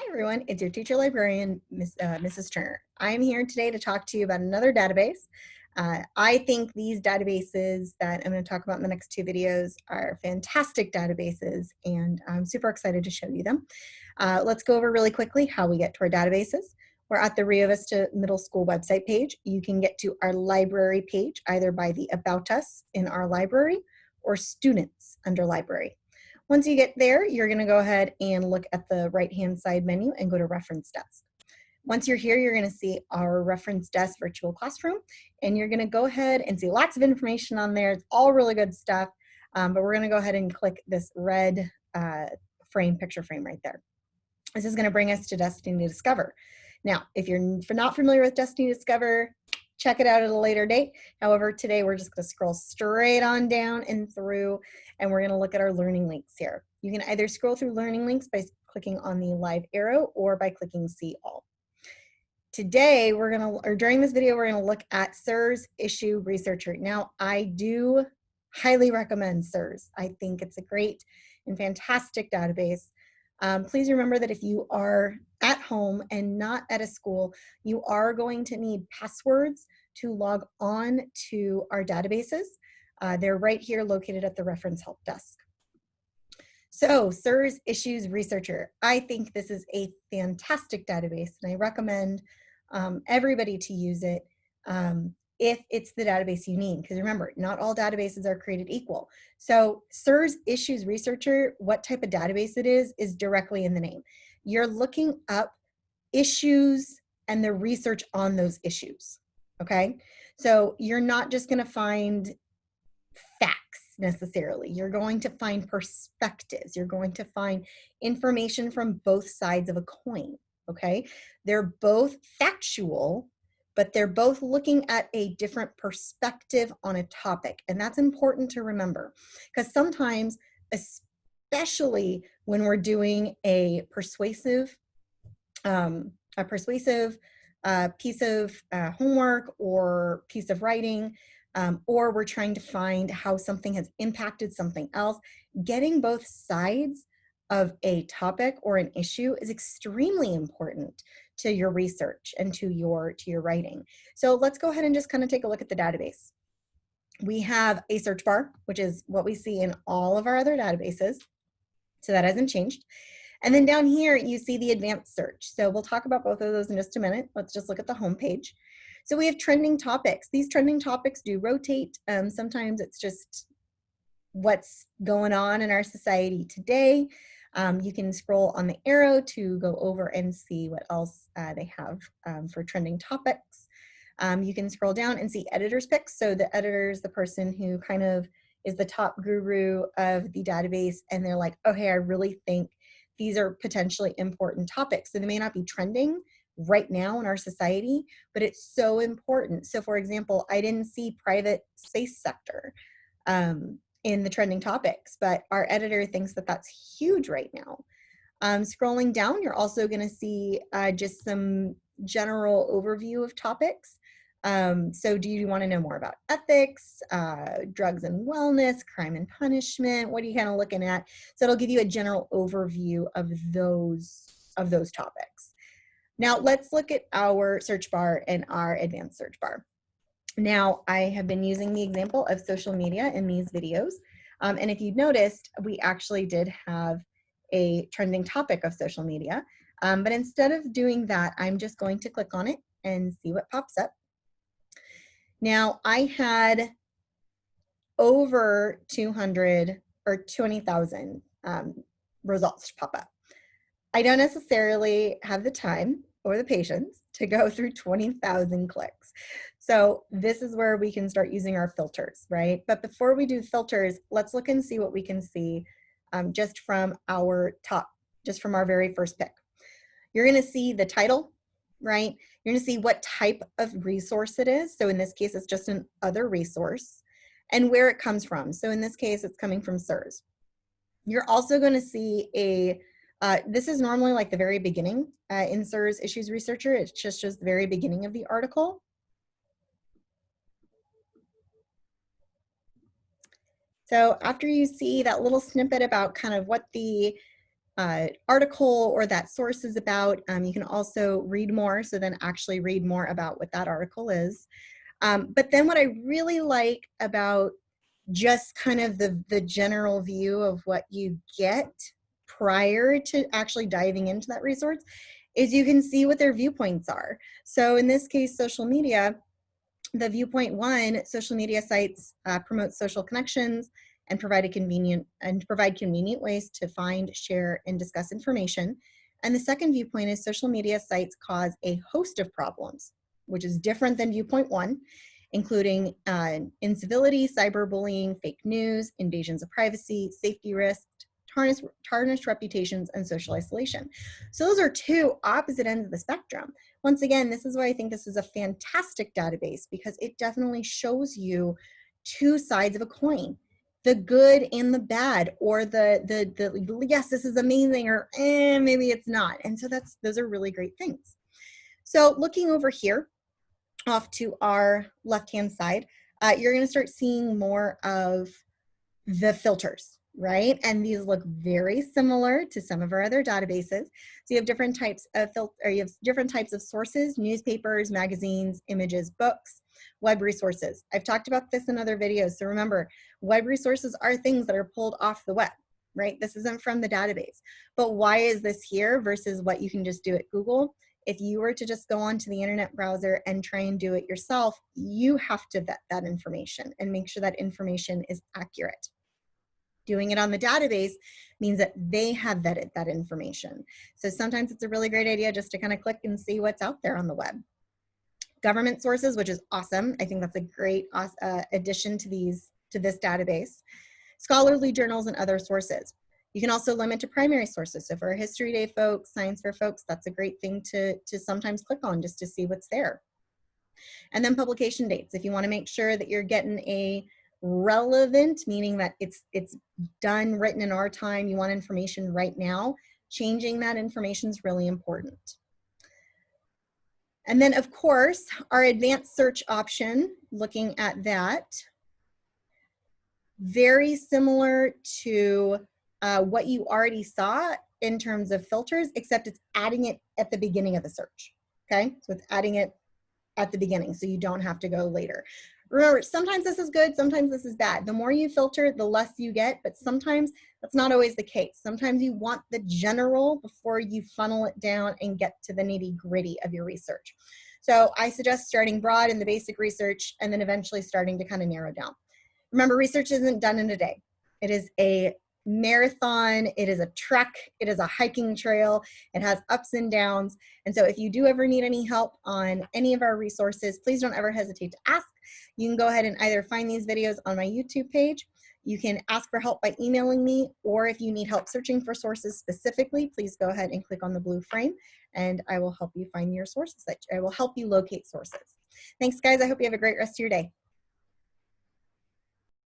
everyone, it's your teacher librarian, Mrs. Turner. I'm here today to talk to you about another database. I think these databases that I'm going to talk about in the next two videos are fantastic databases, and I'm super excited to show you them. Let's go over really quickly how we get to our databases. We're at the Rio Vista Middle School website page. You can get to our library page either by the About Us in our library or Students under Library. Once you get there, you're going to go ahead and look at the right-hand side menu and go to Reference Desk. Once you're here, you're going to see our Reference Desk virtual classroom, and you're going to go ahead and see lots of information on there. It's all really good stuff, but we're going to go ahead and click this red picture frame right there. This is going to bring us to Destiny Discover. Now, if you're not familiar with Destiny Discover, check it out at a later date. However, today we're just going to scroll straight on down and through, and we're going to look at our learning links here. You can either scroll through learning links by clicking on the live arrow or by clicking See All. Today, during this video, we're going to look at SIRS Issue Researcher. Now, I do highly recommend SIRS. I think it's a great and fantastic database. Please remember that if you are at home and not at a school, you are going to need passwords to log on to our databases. They're right here located at the Reference Help Desk. So SIRS Issues Researcher. I think this is a fantastic database, and I recommend everybody to use it if it's the database you need. Because remember, not all databases are created equal. So SIRS Issues Researcher, what type of database it is directly in the name. You're looking up issues and the research on those issues, okay? So you're not just gonna find facts necessarily. You're going to find perspectives. You're going to find information from both sides of a coin, okay? They're both factual, but they're both looking at a different perspective on a topic. And that's important to remember, because sometimes, especially when we're doing a persuasive piece of homework or piece of writing, or we're trying to find how something has impacted something else, getting both sides of a topic or an issue is extremely important to your research and to your writing. So let's go ahead and just kind of take a look at the database. We have a search bar, which is what we see in all of our other databases. So that hasn't changed. And then down here, you see the advanced search. So we'll talk about both of those in just a minute. Let's just look at the home page. So we have trending topics. These trending topics do rotate. Sometimes it's just what's going on in our society today. You can scroll on the arrow to go over and see what else they have for trending topics. You can scroll down and see editor's picks. So the editor is the person who kind of is the top guru of the database, and they're like, okay, I really think these are potentially important topics. So they may not be trending right now in our society, but it's so important. So for example, I didn't see private space sector in the trending topics, but our editor thinks that that's huge right now. Scrolling down, you're also going to see just some general overview of topics. So do you want to know more about ethics, drugs and wellness, crime and punishment? What are you kind of looking at? So it'll give you a general overview of those topics. Now let's look at our search bar and our advanced search bar. Now, I have been using the example of social media in these videos. And if you've noticed, we actually did have a trending topic of social media. But instead of doing that, I'm just going to click on it and see what pops up. Now, I had over 200 or 20,000 results pop up. I don't necessarily have the time or the patience to go through 20,000 clicks. So this is where we can start using our filters, right? But before we do filters, let's look and see what we can see just from our very first pick. You're gonna see the title, right? You're gonna see what type of resource it is. So in this case, it's just an other resource, and where it comes from. So in this case, it's coming from SIRS. You're also gonna see this is normally like the very beginning in SIRS Issues Researcher. It's just the very beginning of the article. So after you see that little snippet about kind of what the article or that source is about. You can also read more, so then actually read more about what that article is. But then what I really like about just kind of the general view of what you get prior to actually diving into that resource is you can see what their viewpoints are. So in this case, social media, the viewpoint one, social media sites promote social connections and provide convenient ways to find, share, and discuss information. And the second viewpoint is social media sites cause a host of problems, which is different than viewpoint one, including incivility, cyberbullying, fake news, invasions of privacy, safety risks, tarnished reputations, and social isolation. So those are two opposite ends of the spectrum. Once again, this is why I think this is a fantastic database, because it definitely shows you two sides of a coin, the good and the bad, or the yes, this is amazing, or maybe it's not. And so those are really great things. So looking over here off to our left-hand side, you're going to start seeing more of the filters, right? And these look very similar to some of our other databases. So you have different types of sources: newspapers, magazines, images, books, web resources. I've talked about this in other videos. So remember, web resources are things that are pulled off the web, right? This isn't from the database. But why is this here versus what you can just do at Google? If you were to just go onto the internet browser and try and do it yourself, you have to vet that information and make sure that information is accurate. Doing it on the database means that they have vetted that information. So sometimes it's a really great idea just to kind of click and see what's out there on the web. Government sources, which is awesome. I think that's a great addition to this database. Scholarly journals and other sources. You can also limit to primary sources. So for History Day folks, Science Fair folks, that's a great thing to sometimes click on just to see what's there. And then publication dates. If you want to make sure that you're getting a relevant, meaning that it's done, written in our time, you want information right now, changing that information is really important. And then of course, our advanced search option, looking at that, very similar to what you already saw in terms of filters, except it's adding it at the beginning of the search, okay? So it's adding it at the beginning, so you don't have to go later. Remember, sometimes this is good, sometimes this is bad. The more you filter, the less you get, but sometimes that's not always the case. Sometimes you want the general before you funnel it down and get to the nitty-gritty of your research. So I suggest starting broad in the basic research and then eventually starting to kind of narrow down. Remember, research isn't done in a day. It is a marathon, it is a trek, it is a hiking trail, it has ups and downs. And so if you do ever need any help on any of our resources, please don't ever hesitate to ask. You can go ahead and either find these videos on my YouTube page, you can ask for help by emailing me, or if you need help searching for sources specifically, please go ahead and click on the blue frame and I will help you find your sources. I will help you locate sources. Thanks guys, I hope you have a great rest of your day.